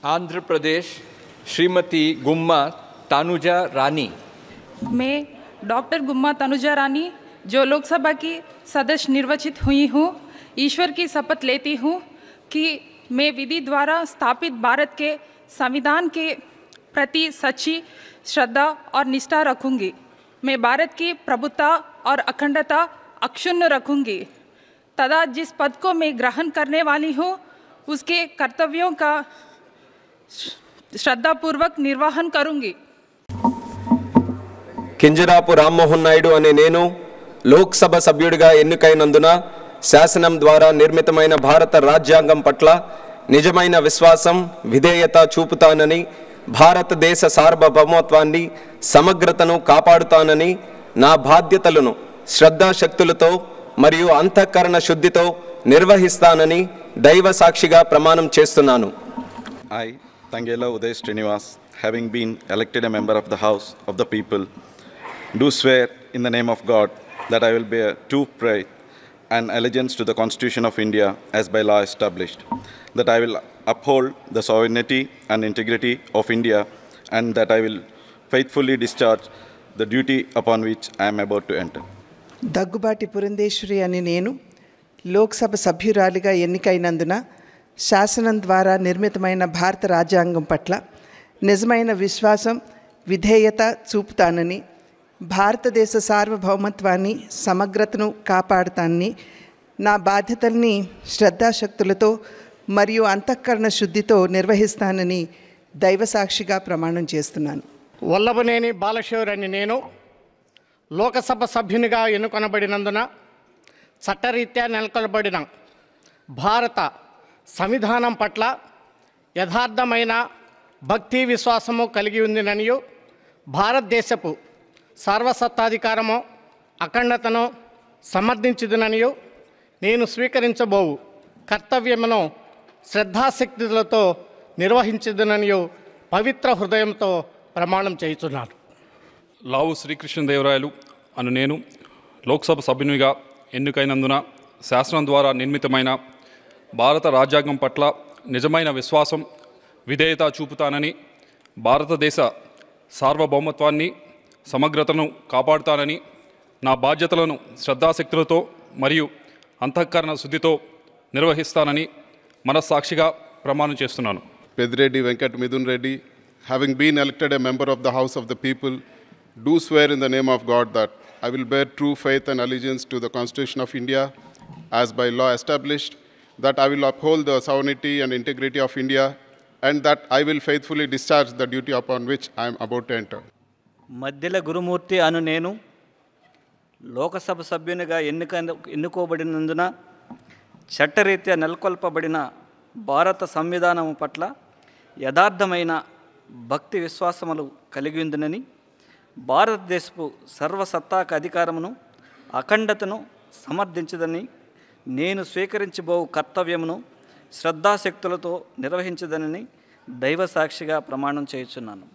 आंध्र प्रदेश श्रीमती गुम्मा तनुजा रानी। मैं डॉक्टर गुम्मा तनुजा रानी जो लोकसभा की सदस्य निर्वाचित हुई हूँ, ईश्वर की शपथ लेती हूँ कि मैं विधि द्वारा स्थापित भारत के संविधान के प्रति सच्ची श्रद्धा और निष्ठा रखूँगी। मैं भारत की प्रभुता और अखंडता अक्षुण्ण रखूँगी तथा जिस पद को मैं ग्रहण करने वाली हूँ उसके कर्तव्यों का श्रद्धापूर्वक निर्वहन करूँगी। కింజరాపు రామ్మోహన్ నాయుడు అనే నేను లోక్సభ సభ్యుడిగా ఎన్నికైనందున శాసనం ద్వారా నిర్మితమైన భారత రాజ్యాంగం పట్ల నిజమైన విశ్వాసం విధేయత చూపుతానని, భారతదేశ సార్వభౌమత్వాన్ని సమగ్రతను కాపాడుతానని, నా బాధ్యతలను శ్రద్ధాశక్తులతో మరియు అంతఃకరణ శుద్ధితో నిర్వహిస్తానని దైవ సాక్షిగా ప్రమాణం చేస్తున్నాను. I, Tangela Uday Srinivas, having been elected a member of the House of the People, do swear in the name of God that I will bear true faith and allegiance to the Constitution of India as by law established, that I will uphold the sovereignty and integrity of India, and that I will faithfully discharge the duty upon which I am about to enter. Daggubati Purandeswari అని నేను లోక్సభ సభ్యురాలిగా ఎన్నికైనందున శాసనం ద్వారా నిర్మితమైన భారత రాజ్యాంగం పట్ల నిజమైన విశ్వాసం విధేయత చూపుతానని, భారతదేశ సార్వభౌమత్వాన్ని సమగ్రతను కాపాడుతానని, నా బాధ్యతల్ని శ్రద్ధాశక్తులతో మరియు అంతఃకరణ శుద్ధితో నిర్వహిస్తానని దైవసాక్షిగా ప్రమాణం చేస్తున్నాను. వల్లభనేని బాలశౌర్ అని నేను లోకసభ సభ్యునిగా ఎన్నుకొనబడినందున చట్టరీత్యా నెలకొల్పబడిన భారత సంవిధానం పట్ల యథార్థమైన భక్తి విశ్వాసము కలిగి ఉందిననియు, భారతదేశపు సార్వసత్తాధికారము అఖండతను సమర్థించుదుననియు, నేను స్వీకరించబోవు కర్తవ్యమును శ్రద్ధాశక్తులతో నిర్వహించుదుననియు పవిత్ర హృదయంతో ప్రమాణం చేయుచున్నాను. లావు శ్రీకృష్ణదేవరాయలు అను నేను లోక్సభ సభ్యునిగా ఎన్నికైనందున శాసనం ద్వారా నిర్మితమైన భారత రాజ్యాంగం పట్ల నిజమైన విశ్వాసం విధేయత చూపుతానని, భారతదేశ సార్వభౌమత్వాన్ని సమగ్రతను కాపాడుతానని, నా బాధ్యతలను శ్రద్ధాశక్తులతో మరియు అంతఃకరణ శుద్ధితో నిర్వహిస్తానని మనస్సాక్షిగా ప్రమాణం చేస్తున్నాను. Pediredi Venkat Midun Reddy, having been elected a member of the House of the People, do swear in the name of God that I will bear true faith and allegiance to the Constitution of India as by law established, that I will uphold the sovereignty and integrity of India, and that I will faithfully discharge the duty upon which I am about to enter. మధ్యల గురుమూర్తి అను నేను లోకసభ సభ్యునిగా ఎన్నుకోబడినందున చట్టరీత్యా నెలకొల్పబడిన భారత సంవిధానము పట్ల యథార్థమైన భక్తి విశ్వాసములు కలిగి ఉందనని, భారతదేశపు సర్వసత్తాక అధికారమును అఖండతను సమర్థించదని, నేను స్వీకరించబోవు కర్తవ్యమును శ్రద్ధాశక్తులతో నిర్వహించదనని దైవ సాక్షిగా ప్రమాణం చేయుచున్నాను.